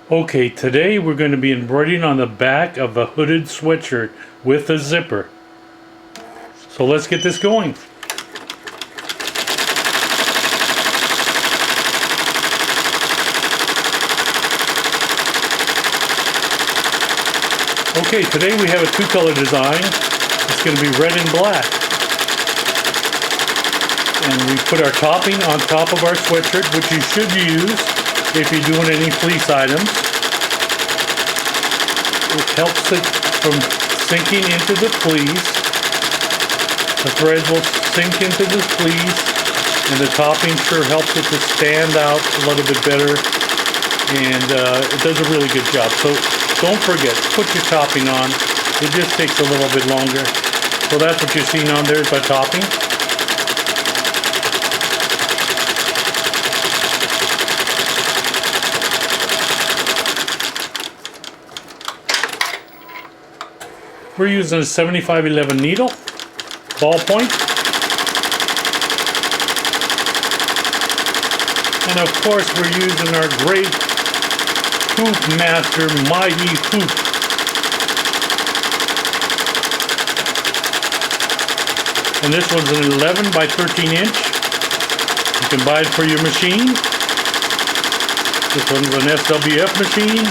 Okay, today we're going to be embroidering on the back of a hooded sweatshirt with a zipper. So let's get this going. Okay, today we have a two-color design. It's going to be red and black. And we put our topping on top of our sweatshirt, which you should use if you're doing any fleece items. It helps it from sinking into the fleece. The threads will sink into the fleece, and the topping sure helps it to stand out a little bit better, and it does a really good job. So don't forget, put your topping on. It just takes a little bit longer. So that's what you're seeing on there is my topping. We're using a 7511 needle, ballpoint. And of course we're using our great Hoop Master Mighty Hoop. And this one's an 11 by 13 inch. You can buy it for your machine. This one's an SWF machine,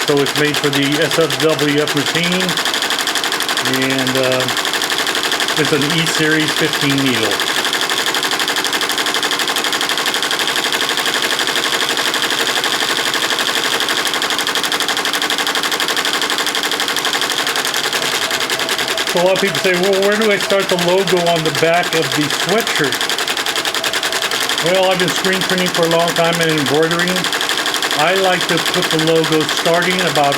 so it's made for the SWF machine. And it's an E-Series 15 needle. So a lot of people say, well, where do I start the logo on the back of the sweatshirt? Well, I've been screen printing for a long time and embroidering. I like to put the logo starting about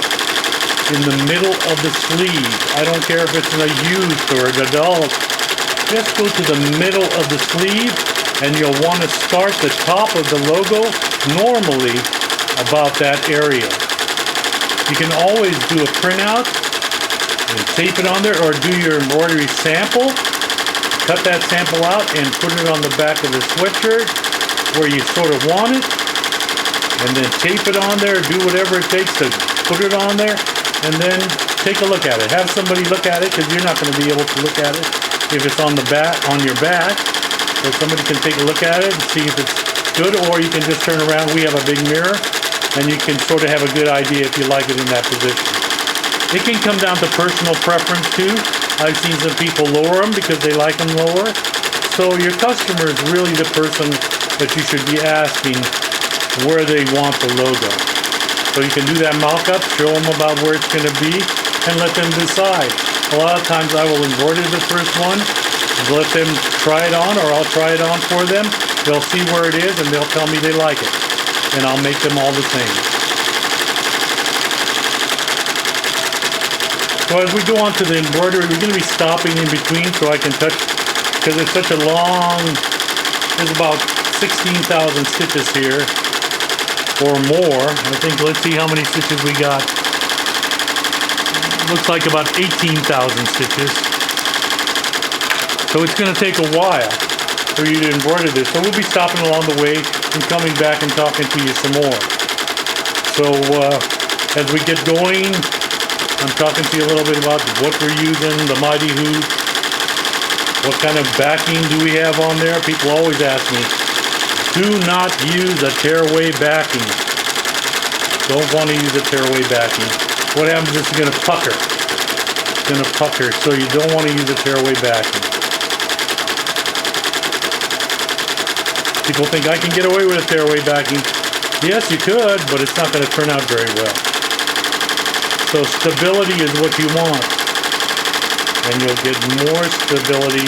in the middle of the sleeve. I don't care if it's a youth or an adult. Just go to the middle of the sleeve, and you'll want to start the top of the logo normally about that area. You can always do a printout and tape it on there, or do your embroidery sample. Cut that sample out and put it on the back of the sweatshirt where you sort of want it, and then tape it on there. Do whatever it takes to put it on there. And then take a look at it. Have somebody look at it, because you're not going to be able to look at it if it's on the back, on your back. So somebody can take a look at it and see if it's good, or you can just turn around. We have a big mirror, and you can sort of have a good idea if you like it in that position. It can come down to personal preference too. I've seen some people lower them because they like them lower. So your customer is really the person that you should be asking where they want the logo. So you can do that mock-up, show them about where it's going to be, and let them decide. A lot of times I will embroider the first one, let them try it on, or I'll try it on for them. They'll see where it is, and they'll tell me they like it. And I'll make them all the same. So as we go on to the embroidery, we're going to be stopping in between so I can touch, because it's such a long, there's about 16,000 stitches here. Or more. I think, let's see how many stitches we got. Looks like about 18,000 stitches. So it's going to take a while for you to embroider this. So we'll be stopping along the way and coming back and talking to you some more. So as we get going, I'm talking to you a little bit about what we're using, the Mighty Hoop. What kind of backing do we have on there? People always ask me. Do not use a tearaway backing. Don't want to use a tearaway backing. What happens is it's going to pucker. It's going to pucker, so you don't want to use a tearaway backing. People think I can get away with a tearaway backing. Yes, you could, but it's not going to turn out very well. So stability is what you want. And you'll get more stability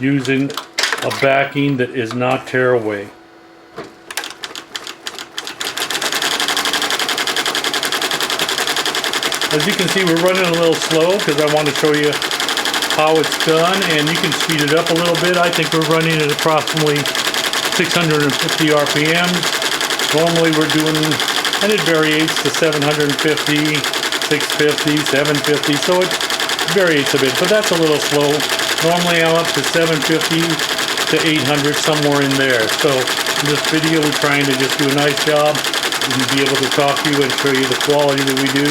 using a backing that is not tearaway. As you can see, we're running a little slow because I want to show you how it's done, and you can speed it up a little bit. I think we're running at approximately 650 RPMs. Normally we're doing, and it varies to 750, 650, 750, so it varies a bit, but that's a little slow. Normally I'm up to 750 to 800, somewhere in there. So in this video we're trying to just do a nice job and be able to talk to you and show you the quality that we do.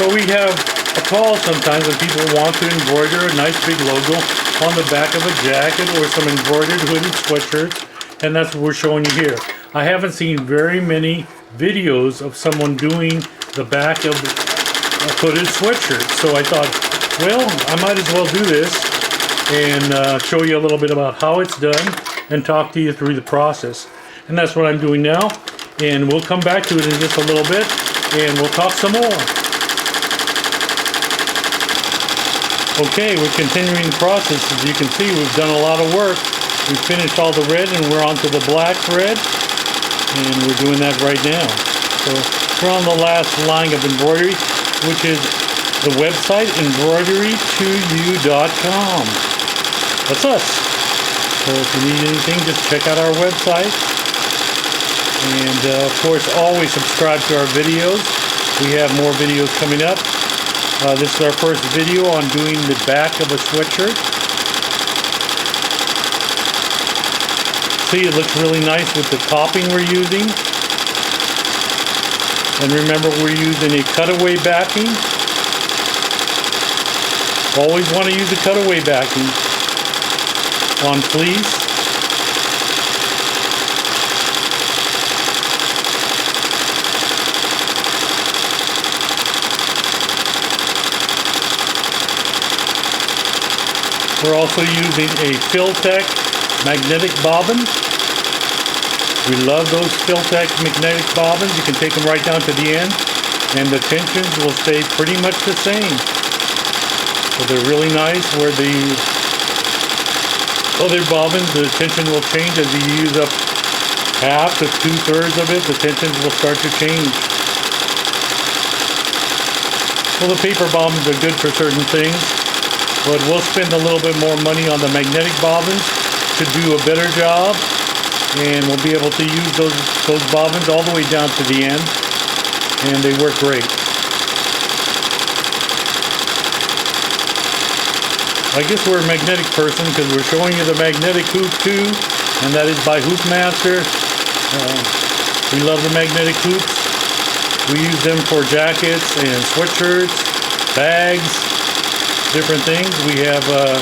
So we have a call sometimes when people want to embroider a nice big logo on the back of a jacket or some embroidered hooded sweatshirts, and that's what we're showing you here. I haven't seen very many videos of someone doing the back of a hooded sweatshirt, so I thought, well, I might as well do this and show you a little bit about how it's done and talk to you through the process. And that's what I'm doing now, and we'll come back to it in just a little bit and we'll talk some more. Okay, we're continuing the process. As you can see, we've done a lot of work. We've finished all the red and we're on to the black thread, and we're doing that right now. So we're on the last line of embroidery, which is the website embroidery2u.com. That's us. So if you need anything, just check out our website. And of course, always subscribe to our videos. We have more videos coming up. This is our first video on doing the back of a sweatshirt. See, it looks really nice with the topping we're using. And remember, we're using a cutaway backing. Always want to use a cutaway backing on fleece. We're also using a Filtech magnetic bobbin. We love those Filtech magnetic bobbins. You can take them right down to the end and the tensions will stay pretty much the same. So they're really nice. Where the other bobbins, the tension will change as you use up half to 2/3 of it. The tensions will start to change. Well, the paper bobbins are good for certain things, but we'll spend a little bit more money on the magnetic bobbins to do a better job, and we'll be able to use those bobbins all the way down to the end, and they work great. I guess we're a magnetic person because we're showing you the magnetic hoop too, and that is by Hoopmaster. We love the magnetic hoops. We use them for jackets and sweatshirts, bags, different things. We have a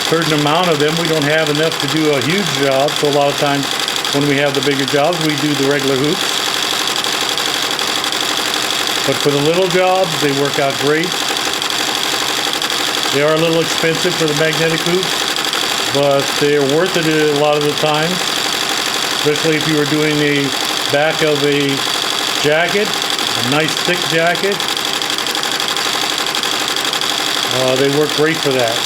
certain amount of them. We don't have enough to do a huge job, so a lot of times when we have the bigger jobs, we do the regular hoops. But for the little jobs, they work out great. They are a little expensive for the magnetic hoops, but they are worth it a lot of the time, especially if you were doing the back of a jacket, a nice thick jacket. They work great for that.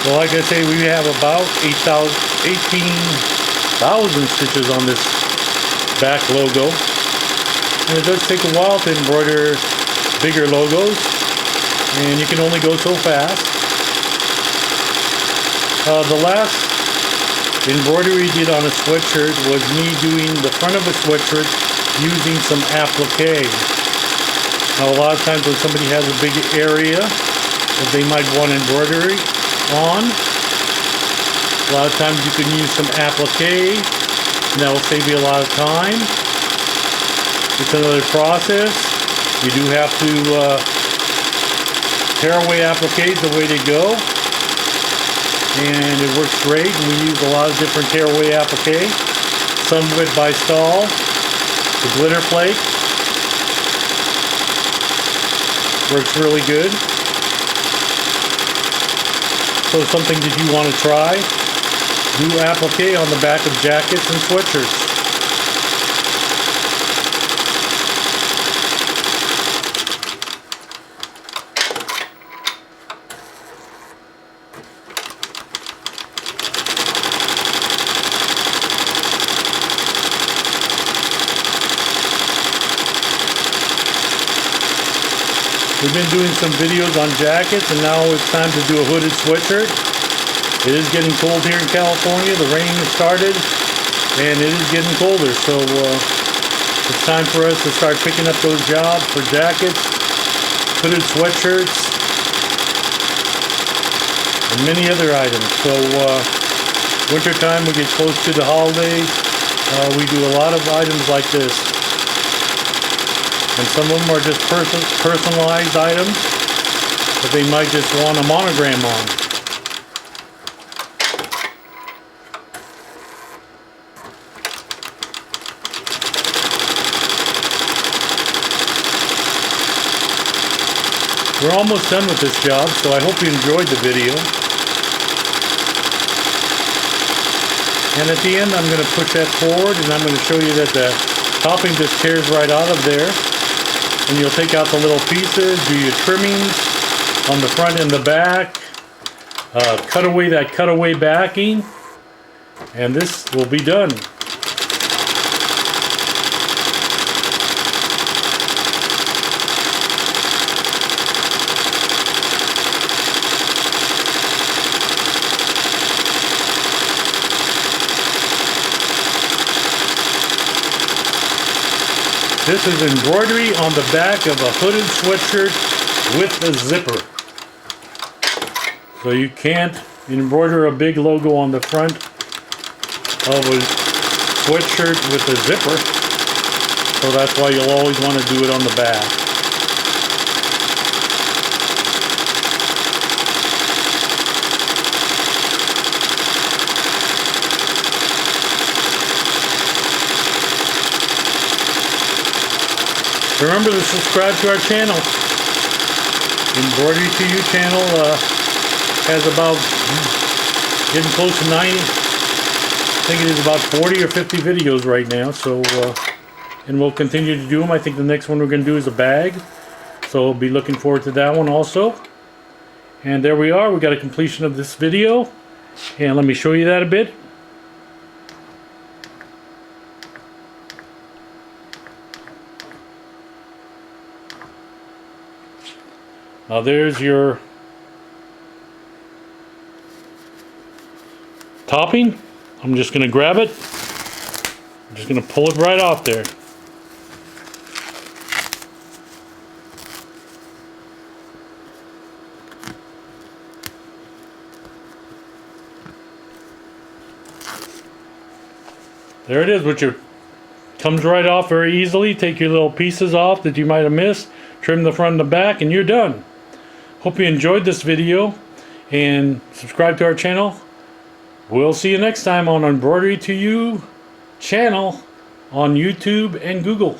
So like I say, we have about 18,000 stitches on this back logo. And it does take a while to embroider bigger logos, and you can only go so fast. The last embroidery we did on a sweatshirt was me doing the front of a sweatshirt using some applique. Now a lot of times when somebody has a big area that they might want embroidery on, a lot of times you can use some applique, and that will save you a lot of time. It's another process. You do have to tear away appliques the way they go, and it works great. And we use a lot of different tear away applique. Some of it by Stahl, the glitter flake, works really good. So something that you want to try, do applique on the back of jackets and sweatshirts. We've been doing some videos on jackets, and now it's time to do a hooded sweatshirt. It is getting cold here in California. The rain has started, and it is getting colder. So It's time for us to start picking up those jobs for jackets, hooded sweatshirts, and many other items. So winter time, we get close to the holidays, we do a lot of items like this. And some of them are just personalized items that they might just want a monogram on. We're almost done with this job, so I hope you enjoyed the video. And at the end, I'm going to push that forward, and I'm going to show you that the topping just tears right out of there. And you'll take out the little pieces, do your trimmings on the front and the back, cut away that cutaway backing, and this will be done. This is embroidery on the back of a hooded sweatshirt with a zipper. So you can't embroider a big logo on the front of a sweatshirt with a zipper. So that's why you'll always want to do it on the back. Remember to subscribe to our channel. Embroidery to You channel has about getting close to 90. I think it is about 40 or 50 videos right now. So, and we'll continue to do them. I think the next one we're going to do is a bag. So we'll be looking forward to that one also. And there we are. We got a completion of this video. And let me show you that a bit. Now there's your topping. I'm just going to grab it. I'm just going to pull it right off there. There it is, which comes right off very easily. Take your little pieces off that you might have missed. Trim the front and the back, and you're done. Hope you enjoyed this video, and subscribe to our channel. We'll see you next time on Embroidery to You channel on YouTube and Google.